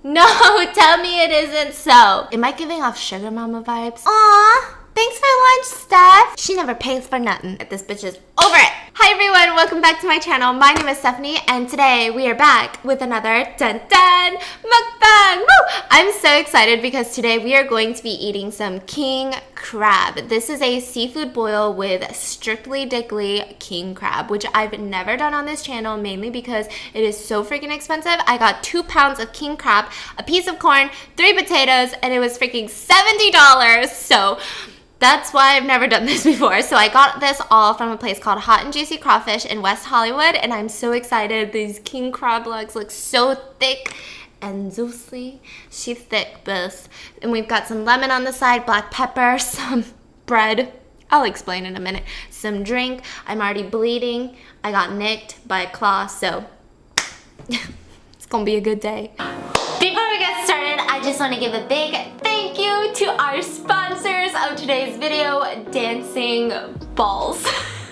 No, tell me it isn't so. Am I giving off sugar mama vibes? Aw, thanks for lunch, Steph. She never pays for nothing. This bitch is over it. Hi everyone, welcome back to my channel. My name is Stephanie and today we are back with another dun dun mukbang. Woo! I'm so excited because today we are going to be eating some king crab. This is a seafood boil with strictly dickly king crab, which I've never done on this channel, mainly because it is so freaking expensive. I got 2 pounds of king crab, a piece of corn, 3 potatoes, and it was freaking $70. So that's why I've never done this before. So I got this all from a place called Hot and Juicy Crawfish in West Hollywood, and I'm so excited. These king crab legs look so thick and juicy. She's thick, both. And we've got some lemon on the side, black pepper, some bread. I'll explain in a minute. Some drink. I'm already bleeding. I got nicked by a claw, so it's gonna be a good day. Before we get started, I just want to give a big thank you to our sponsors of today's video, Dancing Balls.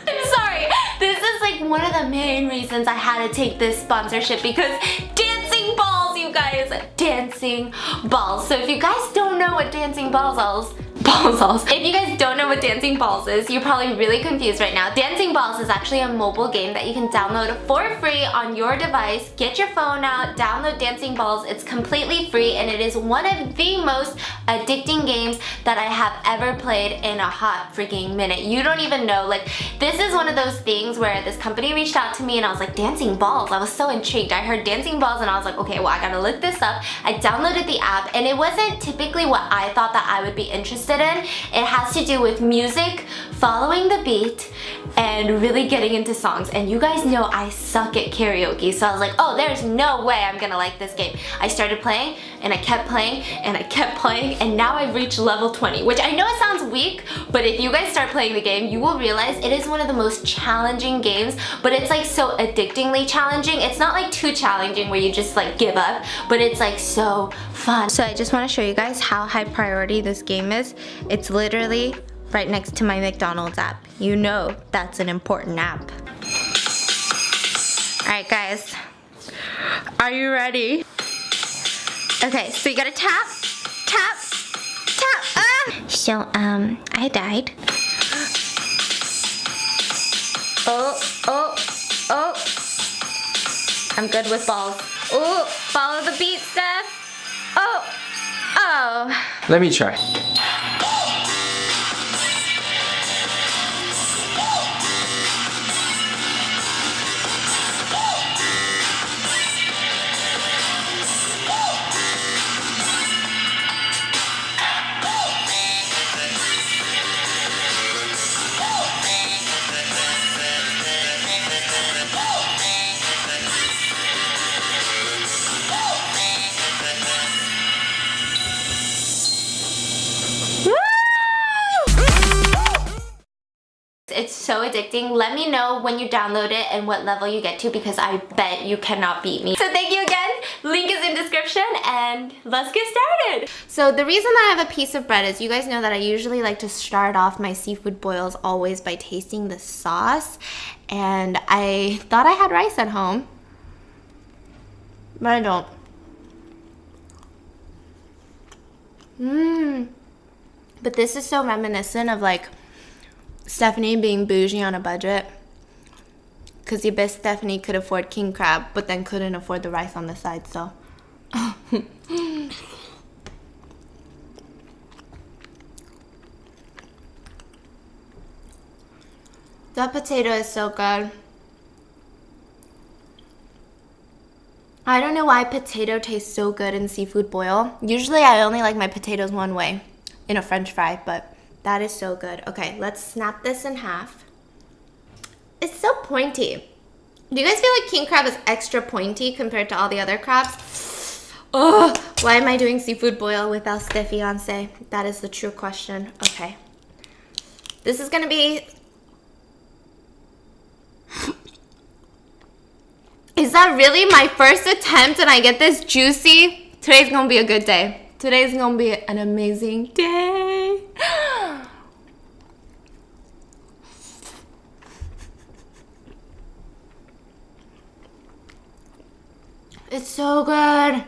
I'm sorry, this is like one of the main reasons I had to take this sponsorship, because dancing balls, you guys, dancing balls. So if you guys don't know what dancing balls if you guys don't know what Dancing Balls is, you're probably really confused right now. Dancing Balls is actually a mobile game that you can download for free on your device. Get your phone out, download Dancing Balls. It's completely free and it is one of the most addicting games that I have ever played in a hot freaking minute. You don't even know. Like, this is one of those things where this company reached out to me and I was like, Dancing Balls? I was so intrigued. I heard Dancing Balls and I was like, okay, well, I gotta look this up. I downloaded the app and it wasn't typically what I thought that I would be interested in. It has to do with music, following the beat, and really getting into songs. And you guys know I suck at karaoke, so I was like, oh, there's no way I'm gonna like this game. I started playing, and I kept playing, and I kept playing, and now I've reached level 20, which I know it sounds weak, but if you guys start playing the game, you will realize it is one of the most challenging games, but it's like so addictingly challenging. It's not like too challenging where you just like give up, but it's like so fun. So I just want to show you guys how high priority this game is. It's literally right next to my McDonald's app. You know that's an important app. Alright guys, are you ready? Okay, so you gotta tap, tap, tap. So, I died. Oh. I'm good with balls. Oh, follow the beat, Steph. Oh. Let me try. It's so addicting. Let me know when you download it and what level you get to, because I bet you cannot beat me. So thank you again. Link is in description and let's get started. So the reason that I have a piece of bread is you guys know that I usually like to start off my seafood boils always by tasting the sauce. And I thought I had rice at home, but I don't. But this is so reminiscent of like Stephanie being bougie on a budget, because you bet Stephanie could afford king crab but then couldn't afford the rice on the side, so that potato is so good. I don't know why potato tastes so good in seafood boil. Usually I only like my potatoes one way, in a french fry, but that is so good. Okay, let's snap this in half. It's so pointy. Do you guys feel like king crab is extra pointy compared to all the other crabs? Oh, why am I doing seafood boil without the fiance? That is the true question. Okay. This is gonna be... Is that really my first attempt and I get this juicy? Today's gonna be a good day. Today's gonna be an amazing day. It's so good.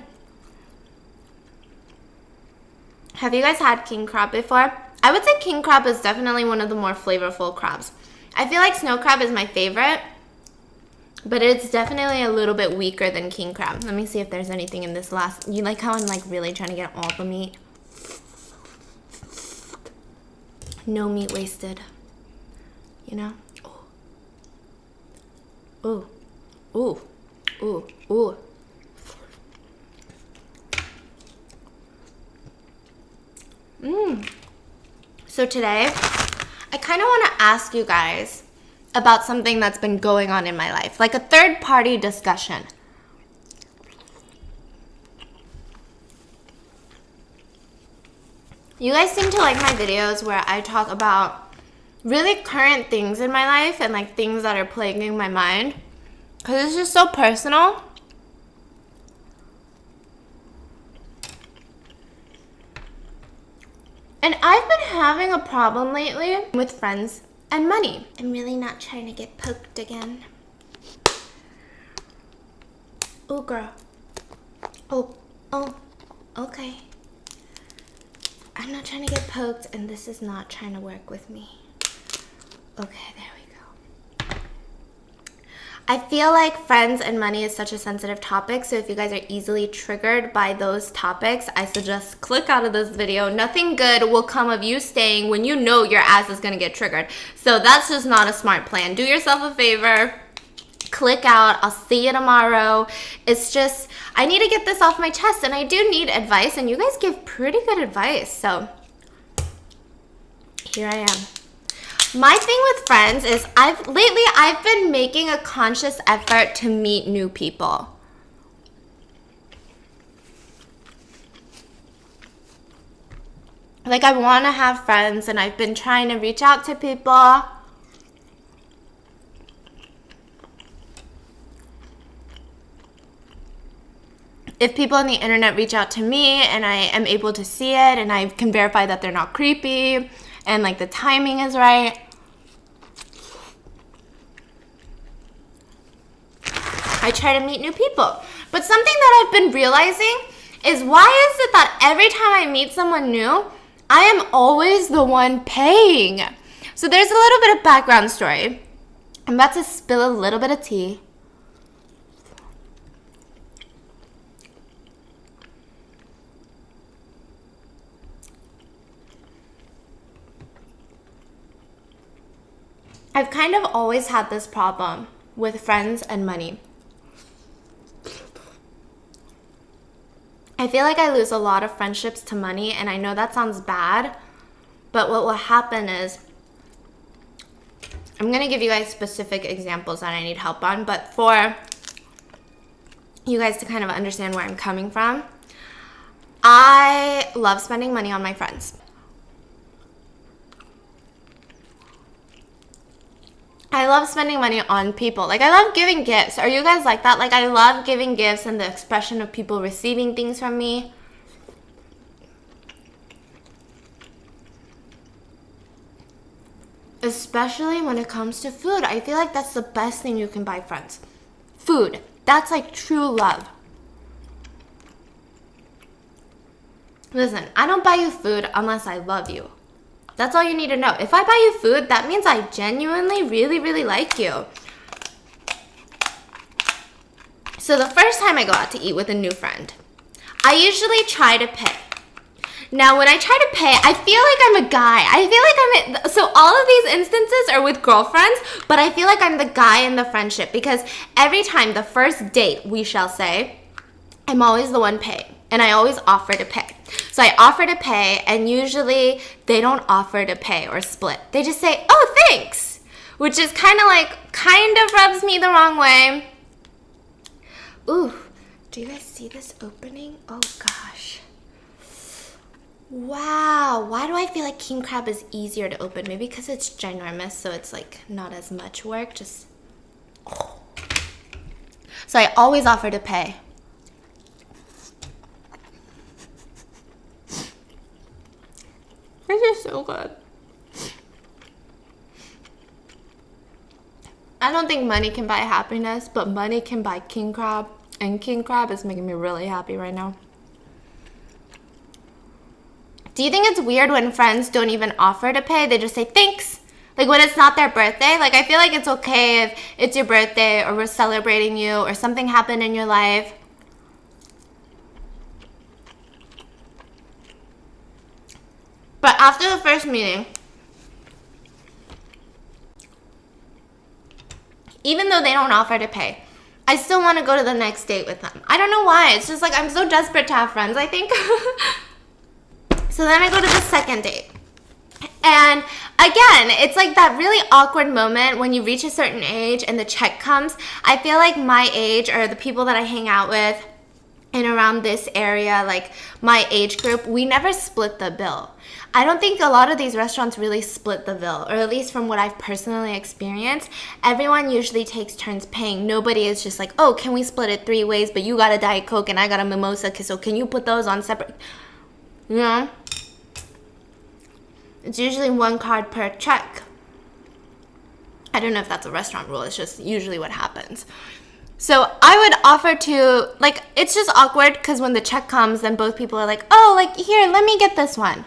Have you guys had king crab before? I would say king crab is definitely one of the more flavorful crabs. I feel like snow crab is my favorite, but it's definitely a little bit weaker than king crab. Let me see if there's anything in this last. You like how I'm like really trying to get all the meat? No meat wasted. You know? Ooh. Ooh. Ooh. Ooh. So today, I kind of want to ask you guys about something that's been going on in my life, like a third-party discussion. You guys seem to like my videos where I talk about really current things in my life and like things that are plaguing my mind, because it's just so personal. And I've been having a problem lately with friends and money. I'm really not trying to get poked again. Oh, girl. Oh, okay. I'm not trying to get poked, and this is not trying to work with me. Okay, there we go. I feel like friends and money is such a sensitive topic, so if you guys are easily triggered by those topics, I suggest click out of this video. Nothing good will come of you staying when you know your ass is gonna get triggered. So that's just not a smart plan. Do yourself a favor. Click out. I'll see you tomorrow. It's just, I need to get this off my chest, and I do need advice, and you guys give pretty good advice, so here I am. My thing with friends is lately I've been making a conscious effort to meet new people. Like, I want to have friends, and I've been trying to reach out to people. If people on the internet reach out to me and I am able to see it and I can verify that they're not creepy and like the timing is right, I try to meet new people. But something that I've been realizing is, why is it that every time I meet someone new, I am always the one paying? So there's a little bit of background story. I'm about to spill a little bit of tea. I've kind of always had this problem with friends and money. I feel like I lose a lot of friendships to money, and I know that sounds bad, but what will happen is, I'm going to give you guys specific examples that I need help on, but for you guys to kind of understand where I'm coming from, I love spending money on my friends. I love spending money on people. Like, I love giving gifts. Are you guys like that? Like, I love giving gifts and the expression of people receiving things from me. Especially when it comes to food. I feel like that's the best thing you can buy friends. Food. That's like true love. Listen, I don't buy you food unless I love you. That's all you need to know. If I buy you food, that means I genuinely really, really like you. So the first time I go out to eat with a new friend, I usually try to pay. Now, when I try to pay, I feel like I'm a guy. So all of these instances are with girlfriends, but I feel like I'm the guy in the friendship, because every time, the first date, we shall say, I'm always the one paying, and I always offer to pay. So I offer to pay, and usually they don't offer to pay or split. They just say, oh, thanks, which is kind of rubs me the wrong way. Ooh, do you guys see this opening? Oh, gosh. Wow, why do I feel like king crab is easier to open? Maybe because it's ginormous, so it's like not as much work, just, oh. So I always offer to pay. This is so good. I don't think money can buy happiness, but money can buy king crab, and king crab is making me really happy right now. Do Do you think it's weird when friends don't even offer to pay? They just say thanks. Like when it's not their birthday. Like I feel like it's okay if it's your birthday or we're celebrating you or something happened in your life. But after the first meeting, even though they don't offer to pay, I still want to go to the next date with them. I don't know why. It's just like I'm so desperate to have friends, I think. So then I go to the second date. And again, it's like that really awkward moment when you reach a certain age and the check comes. I feel like my age or the people that I hang out with and around this area, like my age group, we never split the bill. I don't think a lot of these restaurants really split the bill, or at least from what I've personally experienced, everyone usually takes turns paying. Nobody is just like, oh, can we split it 3 ways, but you got a Diet Coke and I got a mimosa, so can you put those on separate? You know? It's usually 1 card per check. I don't know if that's a restaurant rule. It's just usually what happens. So I would offer to, like, it's just awkward because when the check comes, then both people are like, oh, like, here, let me get this one.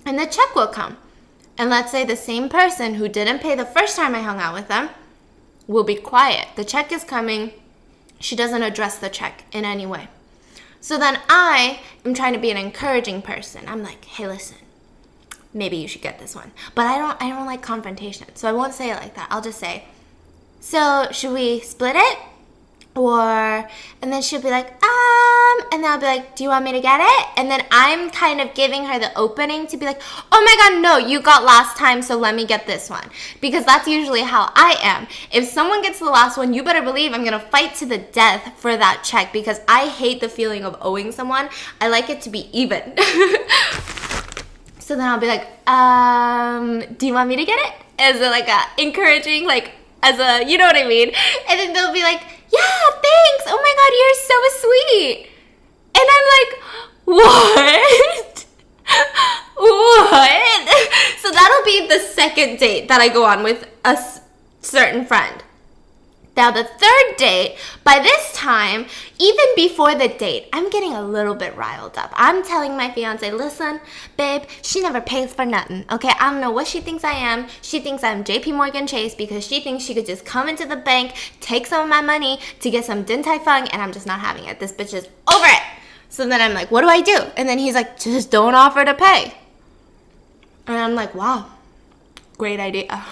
And the check will come. And let's say the same person who didn't pay the first time I hung out with them will be quiet. The check is coming. She doesn't address the check in any way. So then I am trying to be an encouraging person. I'm like, hey, listen, maybe you should get this one. But I don't like confrontation. So I won't say it like that. I'll just say, so should we split it? And then she'll be like, and then I'll be like, do you want me to get it? And then I'm kind of giving her the opening to be like, oh my God, no, you got last time, so let me get this one. Because that's usually how I am. If someone gets the last one, you better believe I'm going to fight to the death for that check because I hate the feeling of owing someone. I like it to be even. So then I'll be like, do you want me to get it? As a, like a encouraging, like as a, you know what I mean? And then they'll be like, yeah, thanks. Oh my God, you're so sweet. And I'm like, what? What? So that'll be the second date that I go on with a certain friend. Now the third date, by this time, even before the date, I'm getting a little bit riled up. I'm telling my fiance, listen, babe, she never pays for nothing, okay? I don't know what she thinks I am. She thinks I'm JP Morgan Chase because she thinks she could just come into the bank, take some of my money to get some Din Tai Fung, and I'm just not having it. This bitch is over it. So then I'm like, what do I do? And then he's like, just don't offer to pay. And I'm like, wow, great idea.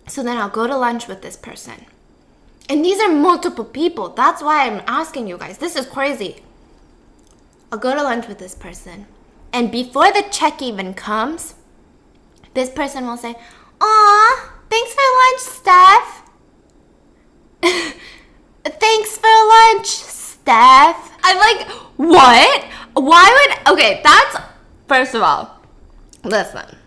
So then I'll go to lunch with this person. And these are multiple people. That's why I'm asking you guys. This is crazy. I'll go to lunch with this person. And before the check even comes, this person will say, aw, thanks for lunch, Steph. Thanks for lunch, Steph. I'm like, what? Why would, okay, that's, first of all, listen.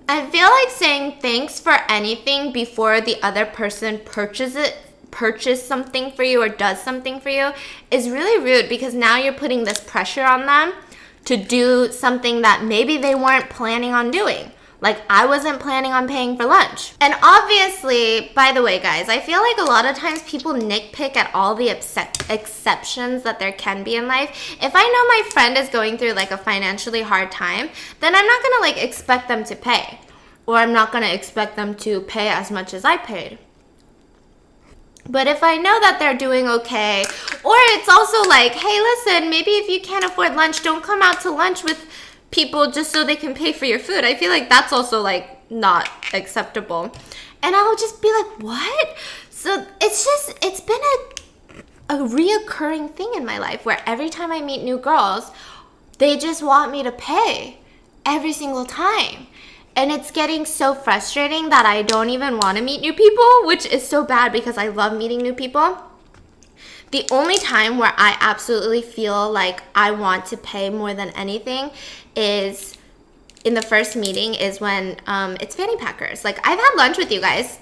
I feel like saying thanks for anything before the other person purchase something for you or does something for you is really rude because now you're putting this pressure on them to do something that maybe they weren't planning on doing. Like I wasn't planning on paying for lunch. And obviously, by the way, guys, I feel like a lot of times people nitpick at all the exceptions that there can be in life. If I know my friend is going through like a financially hard time, then I'm not gonna like expect them to pay. Or I'm not gonna expect them to pay as much as I paid. But if I know that they're doing okay, or it's also like, hey, listen, maybe if you can't afford lunch, don't come out to lunch with people just so they can pay for your food. I feel like that's also like not acceptable. And I'll just be like, what? So it's been a reoccurring thing in my life where every time I meet new girls, they just want me to pay every single time. And it's getting so frustrating that I don't even want to meet new people, which is so bad because I love meeting new people. The only time where I absolutely feel like I want to pay more than anything is in the first meeting is when it's fanny packers. Like I've had lunch with you guys.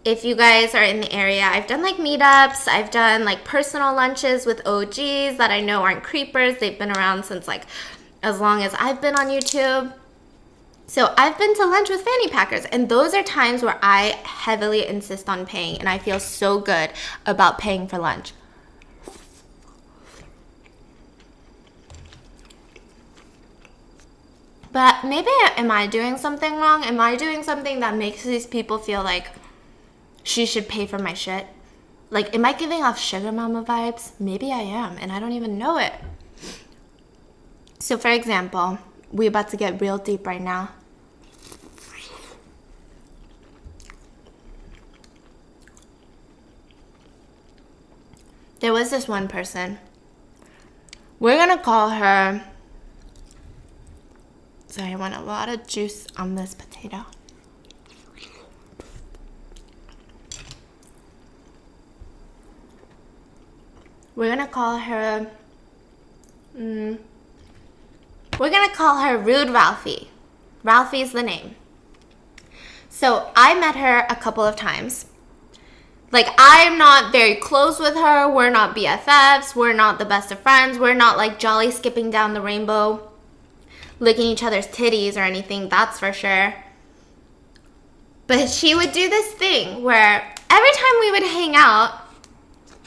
If you guys are in the area, I've done like meetups. I've done like personal lunches with OGs that I know aren't creepers. They've been around since like as long as I've been on YouTube. So I've been to lunch with fanny packers, and those are times where I heavily insist on paying, and I feel so good about paying for lunch. But maybe am I doing something wrong? Am I doing something that makes these people feel like she should pay for my shit? Like, am I giving off sugar mama vibes? Maybe I am, and I don't even know it. So for example, we're about to get real deep right now. There was this one person. We're gonna call her... Sorry, I want a lot of juice on this potato. We're gonna call her... We're gonna call her Rude Ralphie. Ralphie's the name. So I met her a couple of times. Like, I'm not very close with her. We're not BFFs. We're not the best of friends. We're not like jolly skipping down the rainbow, licking each other's titties or anything, that's for sure. But she would do this thing where every time we would hang out,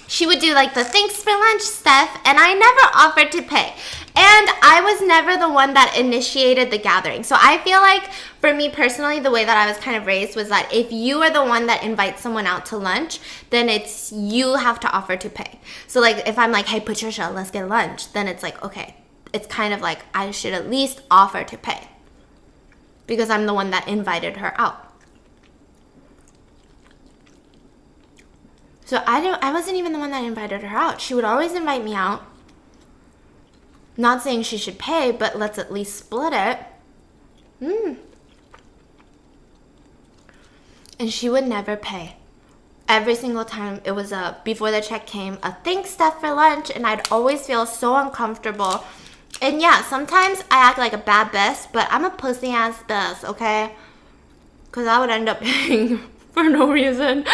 she would do like the thanks for lunch stuff, and I never offered to pay. And I was never the one that initiated the gathering. So I feel like for me personally, the way that I was kind of raised was that if you are the one that invites someone out to lunch, then it's you have to offer to pay. So like if I'm like, hey Patricia, let's get lunch, then it's like, okay, it's kind of like I should at least offer to pay because I'm the one that invited her out. So I wasn't even the one that invited her out. She would always invite me out. Not saying she should pay, but let's at least split it. And she would never pay. Every single time it was before the check came, a thanks stuff for lunch, and I'd always feel so uncomfortable. And yeah, sometimes I act like a bad best, but I'm a pussy ass best, okay? Because I would end up paying for no reason.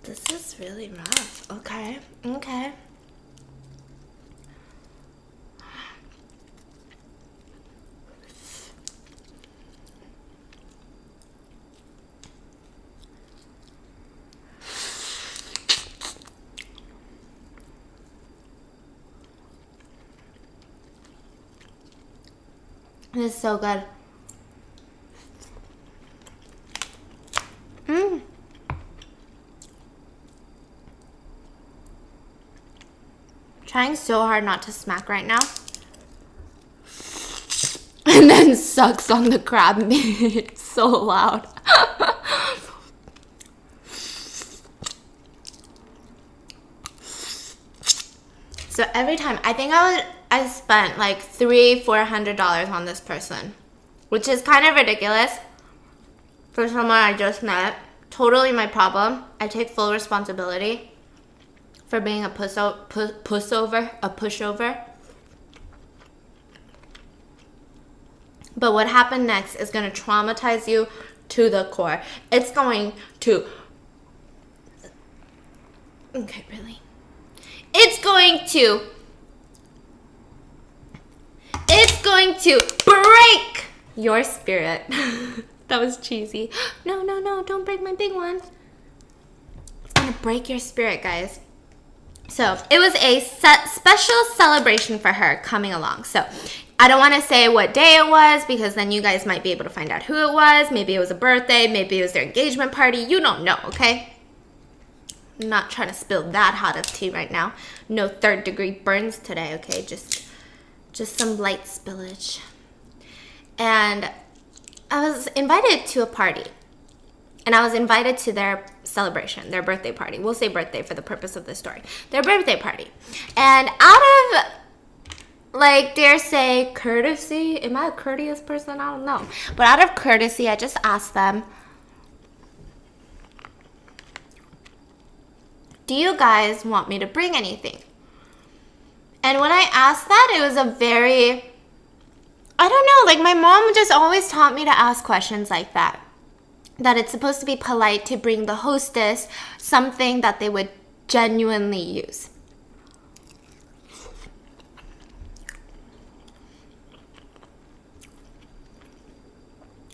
This is really rough. Okay. This is so good. Trying so hard not to smack right now. And then sucks on the crab meat. It's so loud. So every time, I think I spent like $300-400 on this person, which is kind of ridiculous for someone I just met. Totally my problem. I take full responsibility for being a pushover. But what happened next is going to traumatize you to the core. It's going to... Okay, really? It's going to break your spirit. That was cheesy. No, don't break my big one. It's going to break your spirit, guys. So it was a special celebration for her coming along. So I don't want to say what day it was because then you guys might be able to find out who it was. Maybe it was a birthday. Maybe it was their engagement party. You don't know, okay? I'm not trying to spill that hot of tea right now. No third-degree burns today, okay? Just some light spillage. And I was invited to a party. And I was invited to their celebration, their birthday party. We'll say birthday for the purpose of this story. Their birthday party. And out of, like, dare say, courtesy. Am I a courteous person? I don't know. But out of courtesy, I just asked them, do you guys want me to bring anything? And when I asked that, it was a very, I don't know, like my mom just always taught me to ask questions like that. that it's supposed to be polite to bring the hostess something that they would genuinely use.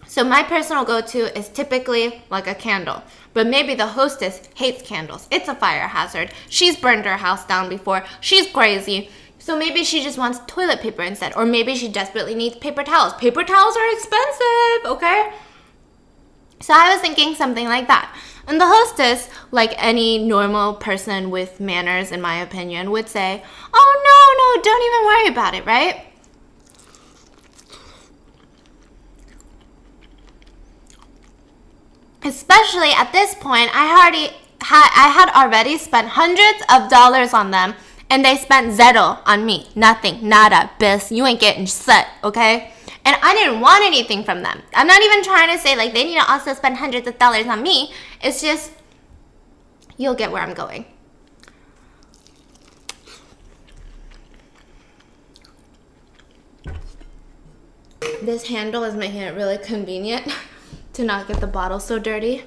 So my personal go-to is typically like a candle. But maybe the hostess hates candles. It's a fire hazard. She's burned her house down before. She's crazy. So maybe she just wants toilet paper instead. Or maybe she desperately needs paper towels. Paper towels are expensive, okay? So I was thinking something like that. And the hostess, like any normal person with manners, in my opinion, would say, oh, no, don't even worry about it, right? Especially at this point, I had already spent hundreds of dollars on them, and they spent zero on me. Nothing, nada, bis. You ain't getting shit, okay? And I didn't want anything from them. I'm not even trying to say like they need to also spend hundreds of dollars on me. It's just, you'll get where I'm going. This handle is making it really convenient to not get the bottle so dirty.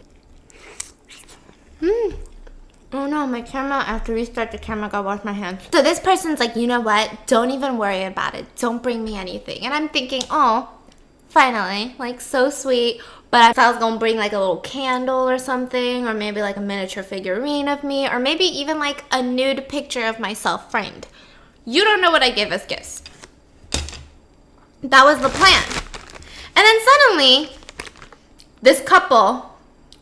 Oh no, my camera, I have to restart the camera, gotta wash my hands. So this person's like, you know what? Don't even worry about it. Don't bring me anything. And I'm thinking, oh, finally, like so sweet. But I thought I was gonna bring like a little candle or something, or maybe like a miniature figurine of me, or maybe even like a nude picture of myself framed. You don't know what I give as gifts. That was the plan. And then suddenly, this couple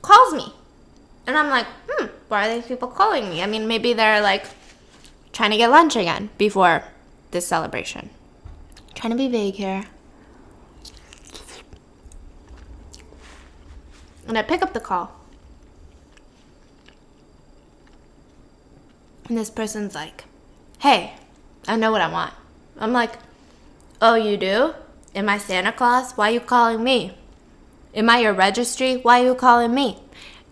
calls me. And I'm like, why are these people calling me? I mean, maybe they're like trying to get lunch again before this celebration. Trying to be vague here. And I pick up the call. And this person's like, hey, I know what I want. I'm like, oh, you do? Am I Santa Claus? Why are you calling me? Am I your registry? Why are you calling me?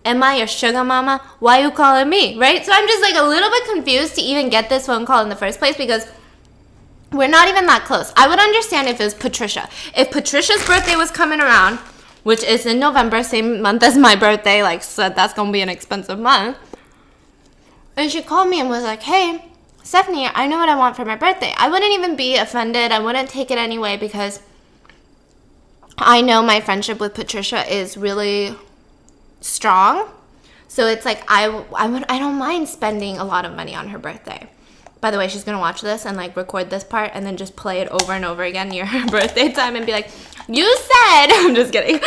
Am I your sugar mama? Why are you calling me? Right? So I'm just like a little bit confused to even get this phone call in the first place because we're not even that close. I would understand if it was Patricia. If Patricia's birthday was coming around, which is in November, same month as my birthday, like, so that's going to be an expensive month. And she called me and was like, hey, Stephanie, I know what I want for my birthday. I wouldn't even be offended. I wouldn't take it anyway because I know my friendship with Patricia is really strong. So it's like I don't mind spending a lot of money on her birthday. By the way, she's going to watch this and like record this part and then just play it over and over again near her birthday time and be like, you said, I'm just kidding.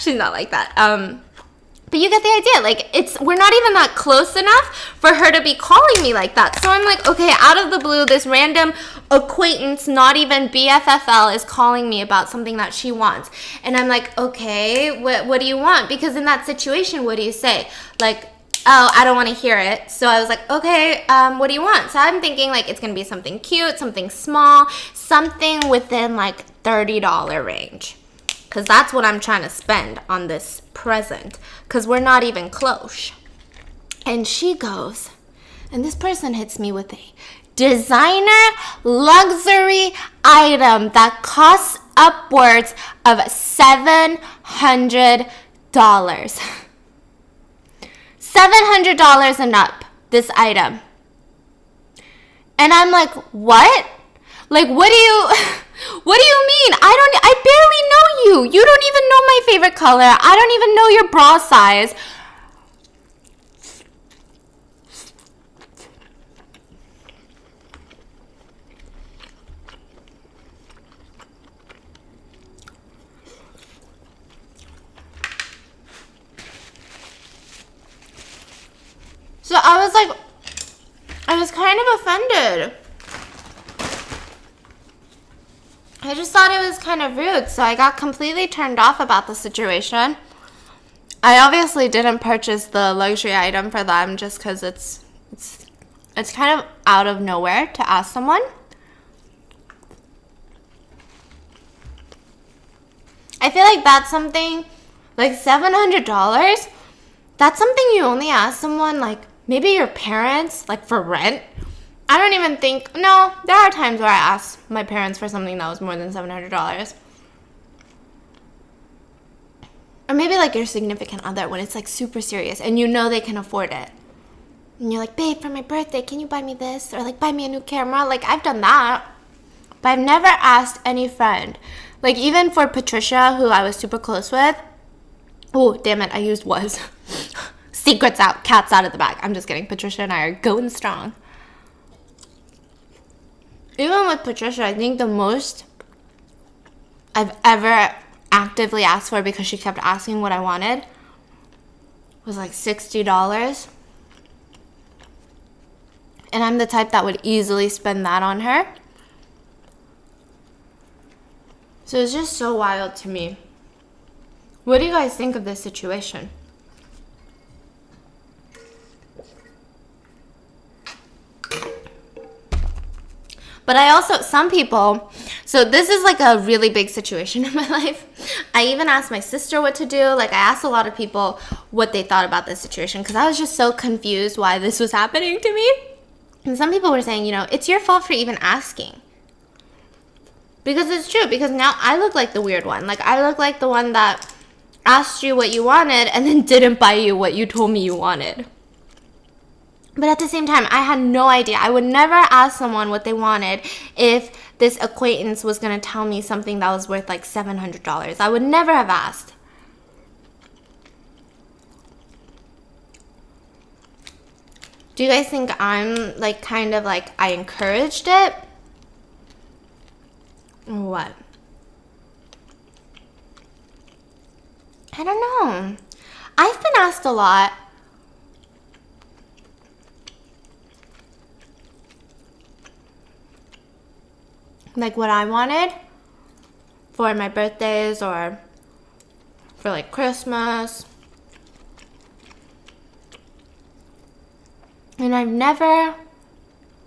She's not like that. But you get the idea. Like we're not even that close enough for her to be calling me like that. So I'm like, okay, out of the blue, this random acquaintance, not even BFFL, is calling me about something that she wants. And I'm like, okay, what do you want? Because in that situation, what do you say? Like, oh, I don't want to hear it. So I was like, okay, what do you want? So I'm thinking like it's going to be something cute, something small, something within like $30 range. Because that's what I'm trying to spend on this present. Because we're not even close. And she goes, and this person hits me with a designer luxury item that costs upwards of $700. $700 and up, this item. And I'm like, what? Like, what do you mean? I barely know you. You don't even know my favorite color. I don't even know your bra size. So I was kind of offended. I just thought it was kind of rude, so I got completely turned off about the situation. I obviously didn't purchase the luxury item for them just because it's kind of out of nowhere to ask someone. I feel like that's something, like $700, that's something you only ask someone, like maybe your parents, like for rent. I don't even think, no, there are times where I ask my parents for something that was more than $700. Or maybe like your significant other when it's like super serious and you know they can afford it. And you're like, babe, for my birthday, can you buy me this? Or like, buy me a new camera. Like, I've done that. But I've never asked any friend. Like, even for Patricia, who I was super close with. Oh, damn it, I used was. Secrets out, cats out of the bag. I'm just kidding. Patricia and I are going strong. Even with Patricia, I think the most I've ever actively asked for, because she kept asking what I wanted, was like $60. And I'm the type that would easily spend that on her. So it's just so wild to me. What do you guys think of this situation? But I also, some people, so this is like a really big situation in my life. I even asked my sister what to do. Like, I asked a lot of people what they thought about this situation, because I was just so confused why this was happening to me. And some people were saying, you know, it's your fault for even asking. Because it's true, because now I look like the weird one. Like, I look like the one that asked you what you wanted and then didn't buy you what you told me you wanted. But at the same time, I had no idea. I would never ask someone what they wanted if this acquaintance was going to tell me something that was worth like $700. I would never have asked. Do you guys think I'm like kind of like I encouraged it? Or what? I don't know. I've been asked a lot. Like what I wanted for my birthdays or for like Christmas. And I've never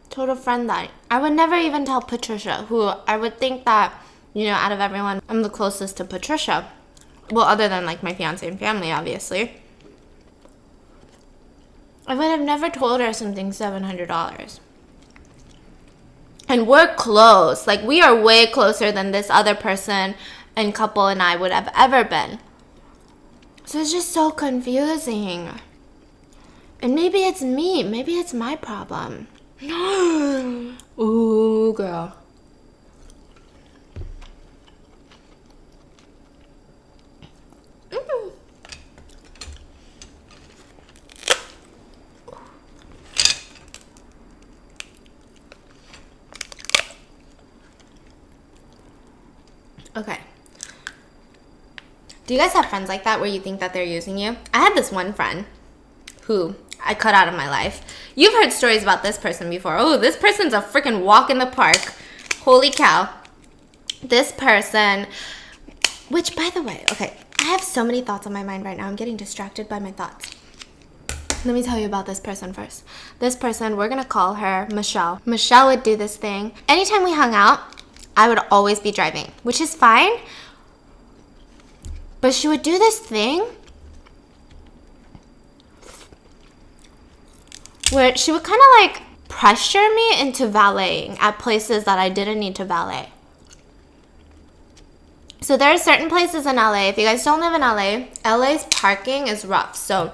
told a friend that. I would never even tell Patricia, who I would think that, you know, out of everyone, I'm the closest to Patricia. Well, other than like my fiance and family, obviously. I would have never told her something $700. And we're close. Like, we are way closer than this other person and couple and I would have ever been. So it's just so confusing. And maybe it's me. Maybe it's my problem. Ooh, girl. Okay. Do you guys have friends like that where you think that they're using you? I had this one friend who I cut out of my life. You've heard stories about this person before. Oh, this person's a freaking walk in the park. Holy cow. This person, which by the way, okay, I have so many thoughts on my mind right now. I'm getting distracted by my thoughts. Let me tell you about this person first. This person, we're gonna call her Michelle. Michelle would do this thing. Anytime we hung out, I would always be driving, which is fine. But she would do this thing where she would kind of like pressure me into valeting at places that I didn't need to valet. So there are certain places in LA. If you guys don't live in LA, LA's parking is rough. So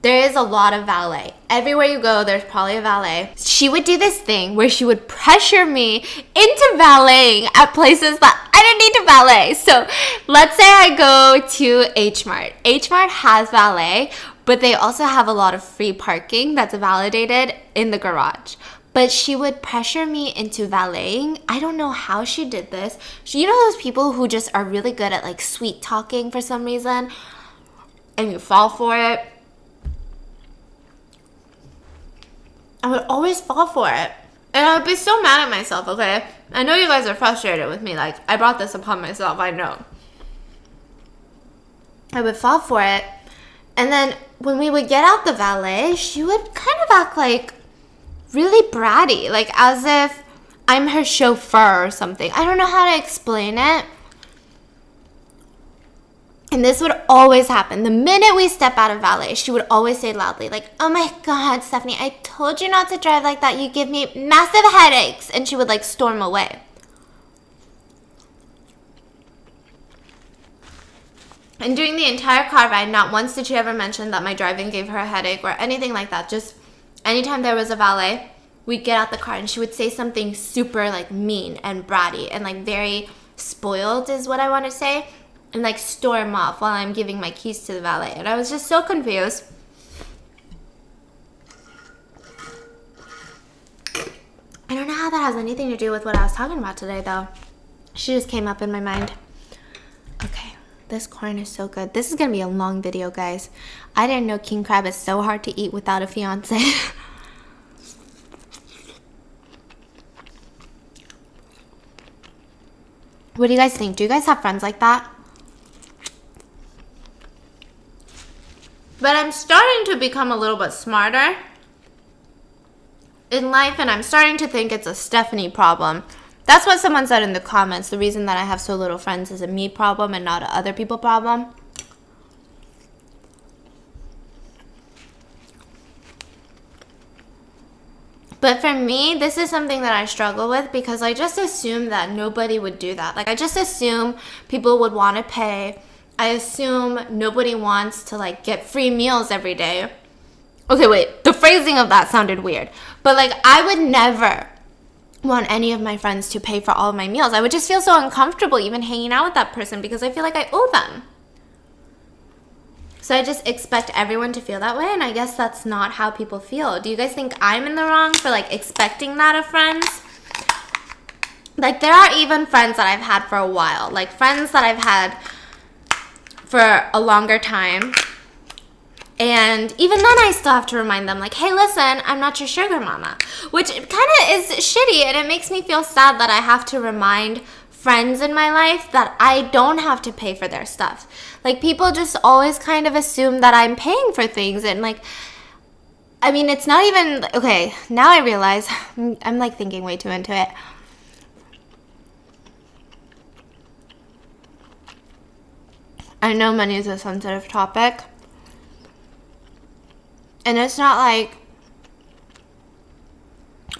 there is a lot of valet. Everywhere you go, there's probably a valet. She would do this thing where she would pressure me into valeting at places that I didn't need to valet. So let's say I go to H Mart. H Mart has valet, but they also have a lot of free parking that's validated in the garage. But she would pressure me into valeting. I don't know how she did this. You know those people who just are really good at like sweet talking for some reason, and you fall for it? I would always fall for it. And I would be so mad at myself, okay? I know you guys are frustrated with me. Like, I brought this upon myself, I know. I would fall for it. And then when we would get out the valet, she would kind of act like really bratty. Like, as if I'm her chauffeur or something. I don't know how to explain it. And this would always happen. The minute we step out of valet, she would always say loudly, like, oh my God, Stephanie, I told you not to drive like that. You give me massive headaches. And she would like storm away. And during the entire car ride, not once did she ever mention that my driving gave her a headache or anything like that. Just anytime there was a valet, we'd get out the car and she would say something super like mean and bratty and like very spoiled is what I want to say, and like storm off while I'm giving my keys to the valet. And I was just so confused. I don't know how that has anything to do with what I was talking about today though. She just came up in my mind. Okay, this corn is so good. This is gonna be a long video, guys. I didn't know king crab is so hard to eat without a fiance. What do you guys think? Do you guys have friends like that? But I'm starting to become a little bit smarter in life, and I'm starting to think it's a Stephanie problem. That's what someone said in the comments. The reason that I have so little friends is a me problem and not an other people problem. But for me, this is something that I struggle with because I just assume that nobody would do that. Like, I just assume people would want to pay. I assume nobody wants to, like, get free meals every day. Okay, wait. The phrasing of that sounded weird. But, like, I would never want any of my friends to pay for all of my meals. I would just feel so uncomfortable even hanging out with that person because I feel like I owe them. So I just expect everyone to feel that way, and I guess that's not how people feel. Do you guys think I'm in the wrong for, like, expecting that of friends? Like, there are even friends that I've had for a while. Like, friends that I've had for a longer time. And even then I still have to remind them, like, hey, listen, I'm not your sugar mama. Which kind of is shitty, and it makes me feel sad that I have to remind friends in my life that I don't have to pay for their stuff. Like, people just always kind of assume that I'm paying for things, and, like, I mean, it's not even, okay, now I realize, I'm, like, thinking way too into it. I know money is a sensitive topic, and it's not like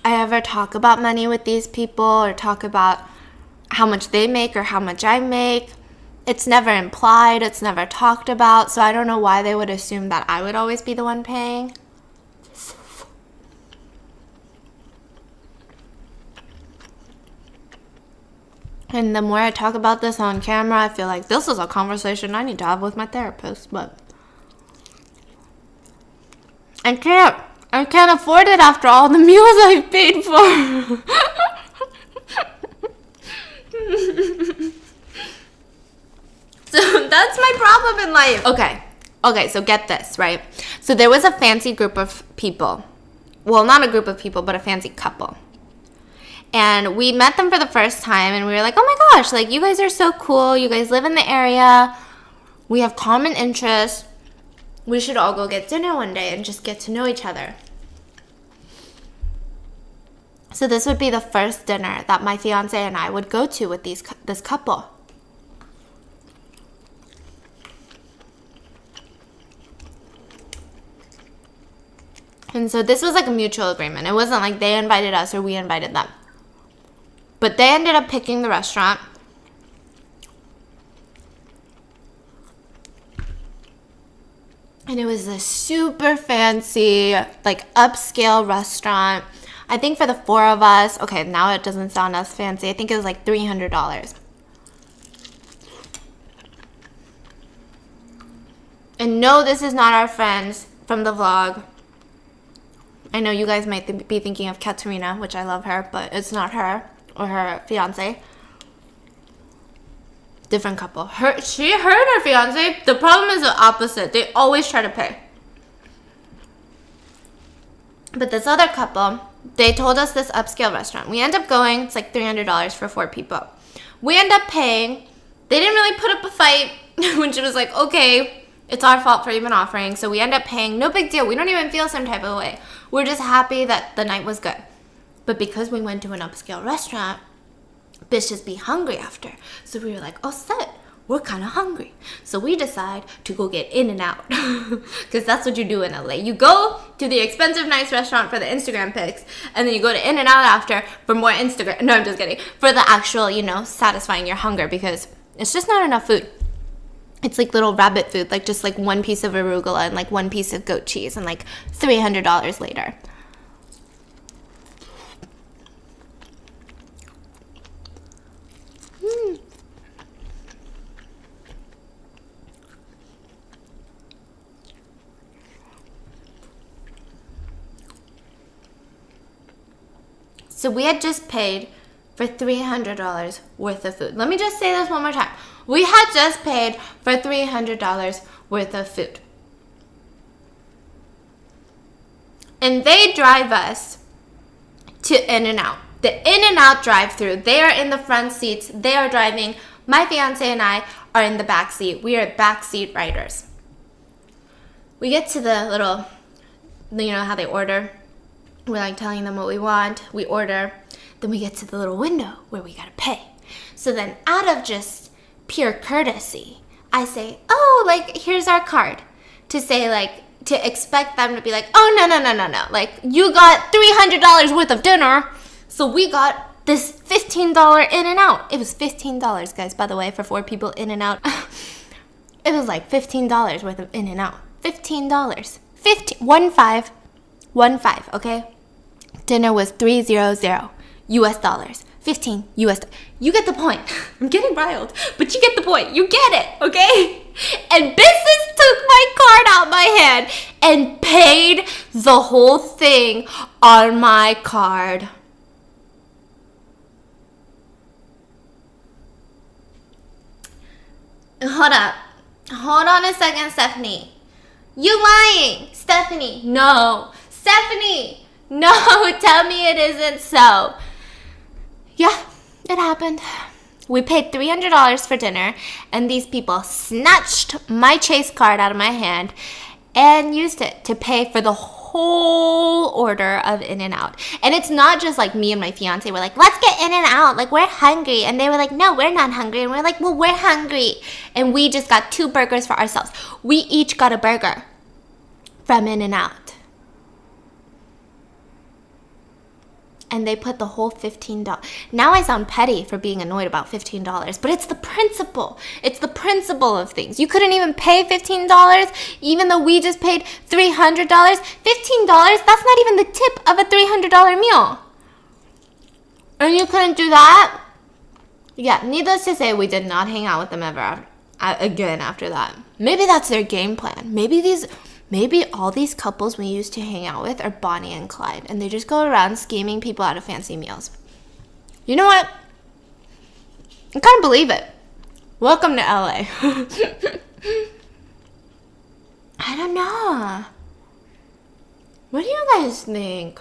I ever talk about money with these people or talk about how much they make or how much I make. It's never implied, it's never talked about, so I don't know why they would assume that I would always be the one paying. And the more I talk about this on camera, I feel like this is a conversation I need to have with my therapist, but I can't afford it after all the meals I've paid for. So that's my problem in life. Okay, so get this, right? So there was a fancy group of people. Well, not a group of people, but a fancy couple. And we met them for the first time, and we were like, oh my gosh, like, you guys are so cool. You guys live in the area. We have common interests. We should all go get dinner one day and just get to know each other. So this would be the first dinner that my fiance and I would go to with this couple. And so this was like a mutual agreement. It wasn't like they invited us or we invited them. But they ended up picking the restaurant. And it was a super fancy, like, upscale restaurant. I think for the four of us, okay, now it doesn't sound as fancy. I think it was like $300. And no, this is not our friends from the vlog. I know you guys might be thinking of Katerina, which I love her, but it's not her or her fiance. Different couple. Her and her fiance, the problem is the opposite. They always try to pay. But this other couple, they told us this upscale restaurant. We end up going, it's like $300 for 4 people. We end up paying. They didn't really put up a fight, which was like, okay, it's our fault for even offering. So we end up paying. No big deal. We don't even feel some type of way. We're just happy that the night was good. But because we went to an upscale restaurant, bitches be hungry after. So we were like, oh, set, we're kind of hungry. So we decide to go get In-N-Out. Because that's what you do in LA. You go to the expensive, nice restaurant for the Instagram pics, and then you go to In-N-Out after for more Instagram. No, I'm just kidding. For the actual, satisfying your hunger, because it's just not enough food. It's like little rabbit food, like just like one piece of arugula and like one piece of goat cheese, and like $300 later. So we had just paid for $300 worth of food. Let me just say this one more time. We had just paid for $300 worth of food. And they drive us to In-N-Out. The In-N-Out drive-thru. They are in the front seats. They are driving. My fiance and I are in the back seat. We are backseat riders. We get to the little, you know how they order? We're like telling them what we want. We order. Then we get to the little window where we gotta pay. So then out of just pure courtesy, I say, oh, like, here's our card. To say, like, to expect them to be like, oh, no. Like, you got $300 worth of dinner. So we got this $15 In-N-Out. It was $15, guys, by the way, for 4 people In-N-Out. It was like $15 worth of In-N-Out. $15. 15, okay? Dinner was $300 US dollars. 15 US. You get the point. I'm getting riled, but you get the point. You get it, okay? And business took my card out my hand and paid the whole thing on my card. Hold up. Hold on a second, Stephanie. You lying, Stephanie. No. Stephanie. No, tell me it isn't so. Yeah, it happened. We paid $300 for dinner, and these people snatched my Chase card out of my hand and used it to pay for the whole order of In-N-Out. And it's not just like me and my fiance were like, let's get In-N-Out, like we're hungry. And they were like, no, we're not hungry. And we're like, well, we're hungry. And we just got 2 burgers for ourselves. We each got a burger from In-N-Out. And they put the whole $15. Now I sound petty for being annoyed about $15, but it's the principle. It's the principle of things. You couldn't even pay $15, even though we just paid $300. $15, that's not even the tip of a $300 meal. And you couldn't do that? Yeah, needless to say, we did not hang out with them ever again after that. Maybe that's their game plan. Maybe all these couples we used to hang out with are Bonnie and Clyde, and they just go around scheming people out of fancy meals. You know what? I kind of believe it. Welcome to LA. I don't know. What do you guys think?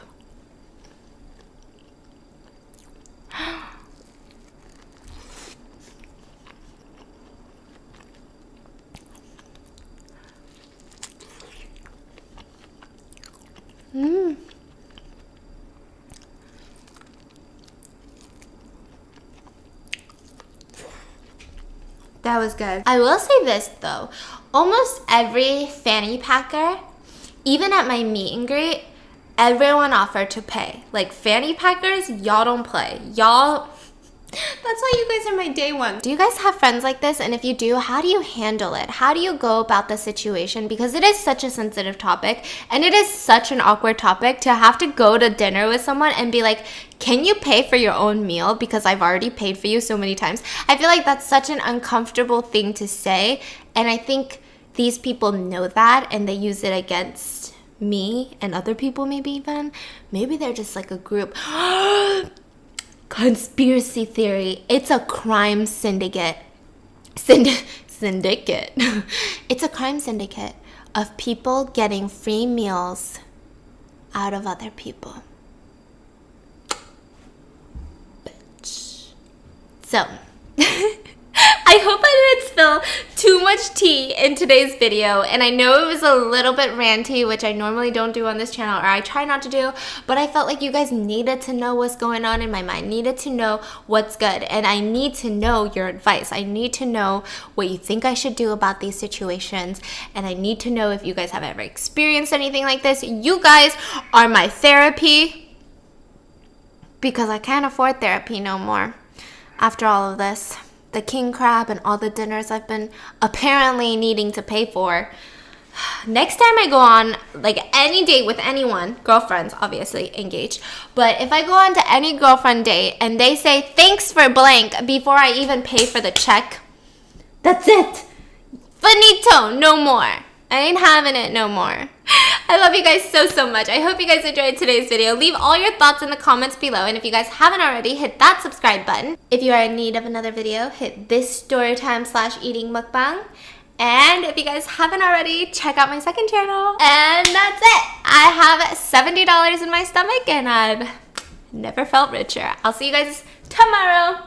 That was good. I will say this though, almost every fanny packer, even at my meet and greet, everyone offered to pay. Like fanny packers, y'all don't play. Y'all, that's why you guys are my day one. Do you guys have friends like this? And if you do, how do you handle it? How do you go about the situation? Because it is such a sensitive topic, and it is such an awkward topic to have to go to dinner with someone and be like, can you pay for your own meal because I've already paid for you so many times? I feel like that's such an uncomfortable thing to say, and I think these people know that and they use it against me and other people maybe even. Maybe they're just like a group. Conspiracy theory. It's a crime syndicate. Syndicate. It's a crime syndicate of people getting free meals out of other people. Bitch. So, I hope I didn't spill too much tea in today's video, and I know it was a little bit ranty, which I normally don't do on this channel, or I try not to do, but I felt like you guys needed to know what's going on in my mind, needed to know what's good, and I need to know your advice. I need to know what you think I should do about these situations, and I need to know if you guys have ever experienced anything like this. You guys are my therapy, because I can't afford therapy no more after all of this. the king crab and all the dinners I've been apparently needing to pay for. Next time I go on like any date with anyone, girlfriends obviously engaged, but if I go on to any girlfriend date and they say thanks for blank before I even pay for the check, that's it. Finito, no more. I ain't having it no more. I love you guys so much. I hope you guys enjoyed today's video. Leave all your thoughts in the comments below, and if you guys haven't already, hit that subscribe button. If you are in need of another video, hit this storytime/eating mukbang. And if you guys haven't already, check out my second channel. And that's it. I have $70 in my stomach and I've never felt richer. I'll see you guys tomorrow.